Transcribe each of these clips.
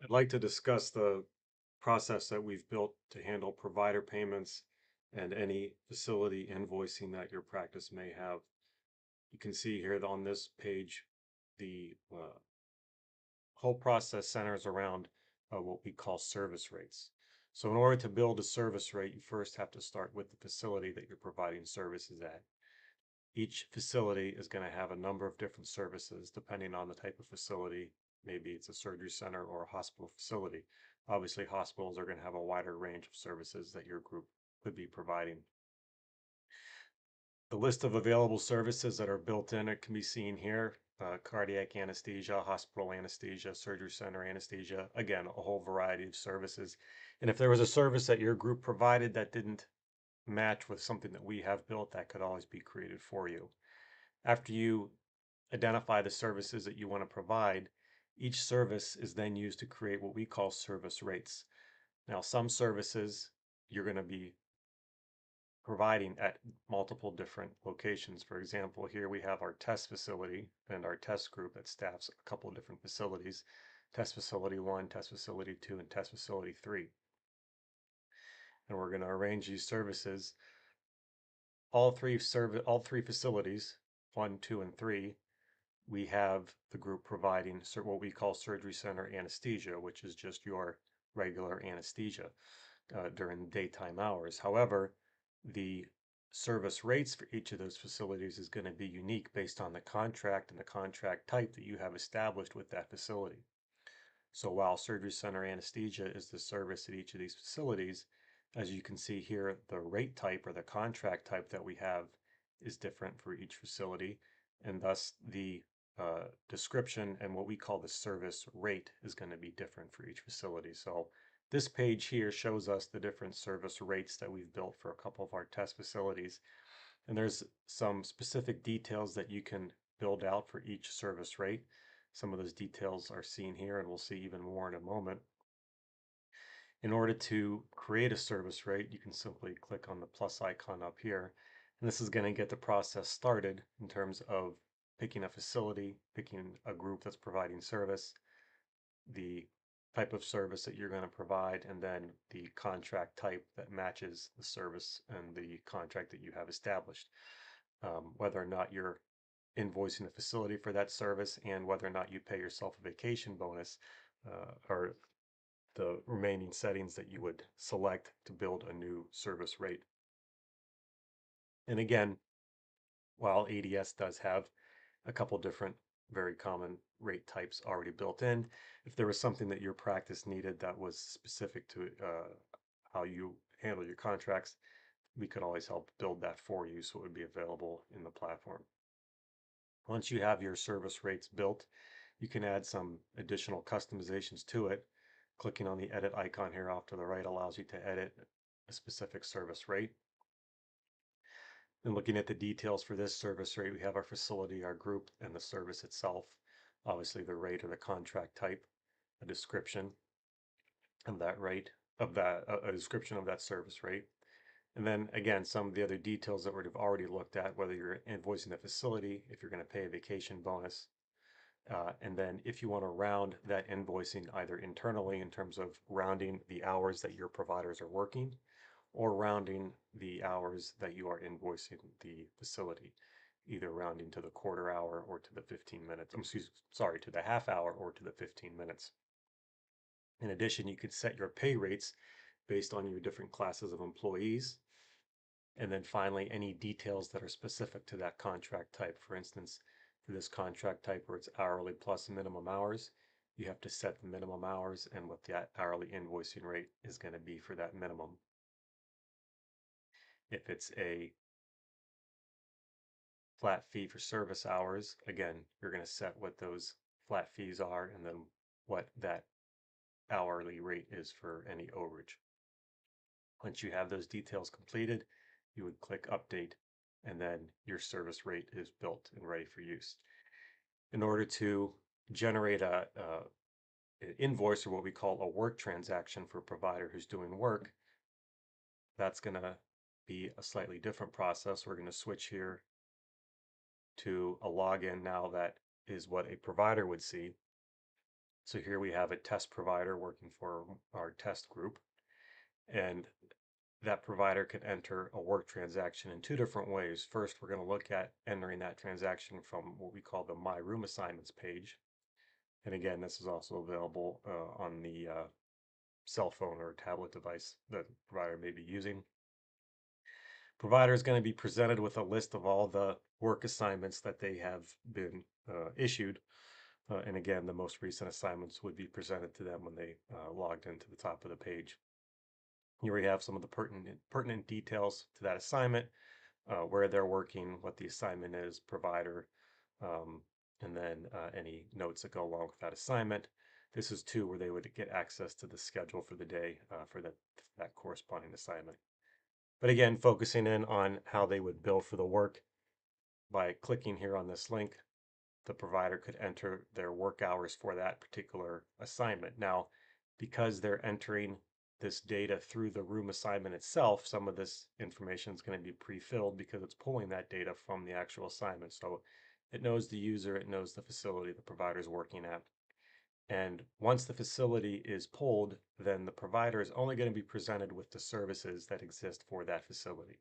I'd like to discuss the process that we've built to handle provider payments and any facility invoicing that your practice may have. You can see here on this page, the whole process centers around what we call service rates. So in order to build a service rate, you first have to start with the facility that you're providing services at. Each facility is going to have a number of different services depending on the type of facility. Maybe it's a surgery center or a hospital facility. Obviously, hospitals are going to have a wider range of services that your group could be providing. The list of available services that are built in, it can be seen here. Cardiac anesthesia, hospital anesthesia, surgery center anesthesia. Again, a whole variety of services. And if there was a service that your group provided that didn't match with something that we have built, that could always be created for you. After you identify the services that you want to provide, each service is then used to create what we call service rates. Now, some services you're going to be providing at multiple different locations. For example, here we have our test facility and our test group that staffs a couple of different facilities: test facility 1, test facility 2, and test facility 3. And we're going to arrange these services. All three facilities, 1, 2, and 3, we have the group providing what we call surgery center anesthesia, which is just your regular anesthesia during daytime hours. However, the service rates for each of those facilities is going to be unique based on the contract and the contract type that you have established with that facility. So while surgery center anesthesia is the service at each of these facilities, as you can see here, the rate type or the contract type that we have is different for each facility, and thus the description and what we call the service rate is going to be different for each facility. So this page here shows us the different service rates that we've built for a couple of our test facilities. And there's some specific details that you can build out for each service rate. Some of those details are seen here, and we'll see even more in a moment. In order to create a service rate, you can simply click on the plus icon up here, and this is going to get the process started in terms of picking a facility, picking a group that's providing service, the type of service that you're going to provide, and then the contract type that matches the service and the contract that you have established. Whether or not you're invoicing the facility for that service and whether or not you pay yourself a vacation bonus are the remaining settings that you would select to build a new service rate. And again, while ADS does have a couple different very common rate types already built in, if there was something that your practice needed that was specific to how you handle your contracts, we could always help build that for you so it would be available in the platform. Once you have your service rates built, you can add some additional customizations to it. Clicking on the edit icon here off to the right allows you to edit a specific service rate. And looking at the details for this service rate, we have our facility, our group, and the service itself. Obviously, the rate or the contract type, a description of that rate, a description of that service rate. And then again, some of the other details that we've already looked at, whether you're invoicing the facility, if you're going to pay a vacation bonus, and then if you want to round that invoicing either internally in terms of rounding the hours that your providers are working or rounding the hours that you are invoicing the facility, either rounding to the quarter hour or to the 15 minutes. Sorry, to the half hour or to the 15 minutes. In addition, you could set your pay rates based on your different classes of employees. And then finally, any details that are specific to that contract type. For instance, for this contract type where it's hourly plus minimum hours, you have to set the minimum hours and what that hourly invoicing rate is going to be for that minimum. If it's a flat fee for service hours, again, you're going to set what those flat fees are and then what that hourly rate is for any overage. Once you have those details completed, you would click update and then your service rate is built and ready for use. In order to generate an invoice or what we call a work transaction for a provider who's doing work, that's going to be a slightly different process. We're going to switch here to a login now that is what a provider would see. So here we have a test provider working for our test group, and that provider can enter a work transaction in two different ways. First, we're going to look at entering that transaction from what we call the My Room Assignments page. And again, this is also available on the cell phone or tablet device that the provider may be using. Provider is going to be presented with a list of all the work assignments that they have been issued. And again, the most recent assignments would be presented to them when they logged into the top of the page. Here we have some of the pertinent details to that assignment, where they're working, what the assignment is, provider, um, and then any notes that go along with that assignment. This is too where they would get access to the schedule for the day for that corresponding assignment. But again, focusing in on how they would bill for the work by clicking here on this link, the provider could enter their work hours for that particular assignment. Now, because they're entering this data through the room assignment itself, some of this information is going to be pre-filled because it's pulling that data from the actual assignment. So it knows the user, it knows the facility the provider is working at. And once the facility is pulled, then the provider is only going to be presented with the services that exist for that facility.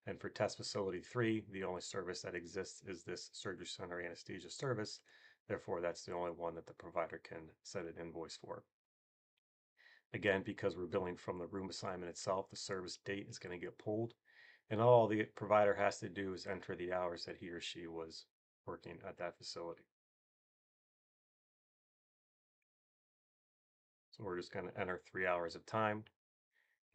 And for test facility 3, the only service that exists is this surgery center anesthesia service. Therefore, that's the only one that the provider can set an invoice for. Again, because we're billing from the room assignment itself, the service date is going to get pulled. And all the provider has to do is enter the hours that he or she was working at that facility. So we're just going to enter 3 hours of time.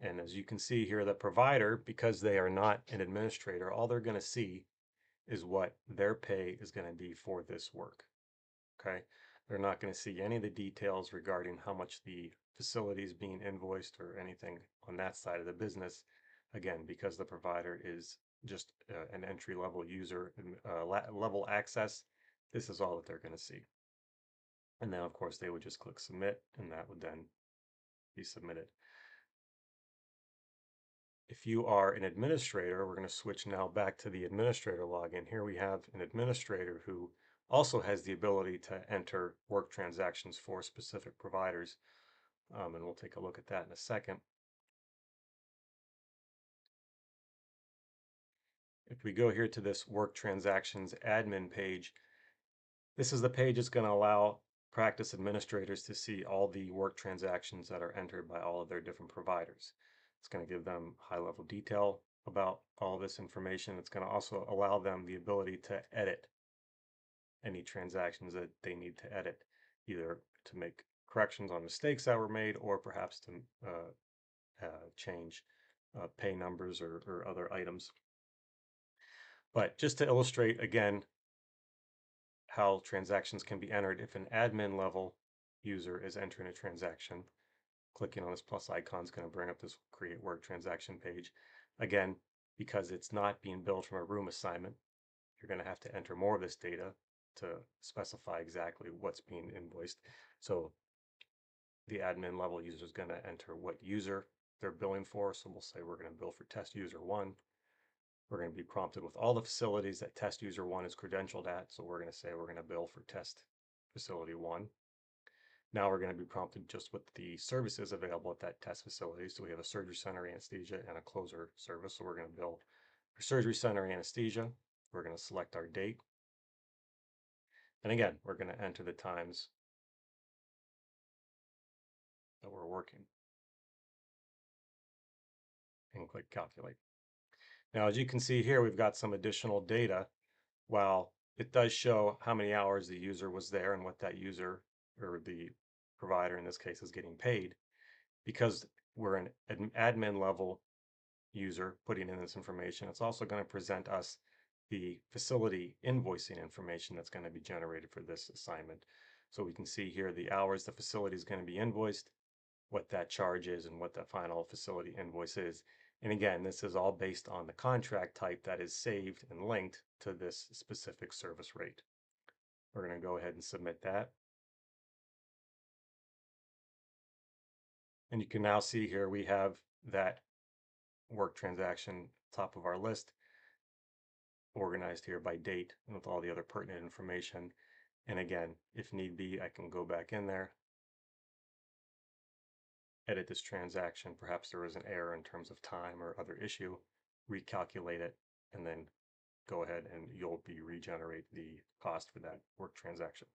And as you can see here, the provider, because they are not an administrator, all they're going to see is what their pay is going to be for this work. Okay. They're not going to see any of the details regarding how much the facility is being invoiced or anything on that side of the business. Again, because the provider is just an entry level user, level access, this is all that they're going to see. And then, of course, they would just click submit, and that would then be submitted. If you are an administrator, we're going to switch now back to the administrator login. Here we have an administrator who also has the ability to enter work transactions for specific providers. And we'll take a look at that in a second. If we go here to this work transactions admin page, this is the page that's going to allow practice administrators to see all the work transactions that are entered by all of their different providers. It's going to give them high level detail about all this information. It's going to also allow them the ability to edit any transactions that they need to edit, either to make corrections on mistakes that were made or perhaps to change pay numbers or other items. But just to illustrate again how transactions can be entered, if an admin level user is entering a transaction, clicking on this plus icon is going to bring up this create work transaction page. Again, because it's not being billed from a room assignment, you're going to have to enter more of this data to specify exactly what's being invoiced. So the admin level user is going to enter what user they're billing for. So we'll say we're going to bill for test user 1. We're going to be prompted with all the facilities that test user 1 is credentialed at. So we're going to say we're going to bill for test facility 1. Now we're going to be prompted just with the services available at that test facility. So we have a surgery center anesthesia and a closer service. So we're going to bill for surgery center anesthesia. We're going to select our date. And again, we're going to enter the times that we're working and click calculate. Now, as you can see here, we've got some additional data. While it does show how many hours the user was there and what that user or the provider in this case is getting paid, because we're an admin level user putting in this information, it's also going to present us the facility invoicing information that's going to be generated for this assignment. So we can see here the hours the facility is going to be invoiced, what that charge is, and what the final facility invoice is. And again, this is all based on the contract type that is saved and linked to this specific service rate. We're going to go ahead and submit that. And you can now see here we have that work transaction top of our list, organized here by date and with all the other pertinent information. And again, if need be, I can go back in there, edit this transaction. Perhaps there was an error in terms of time or other issue, recalculate it, and then go ahead and you'll be regenerate the cost for that work transaction.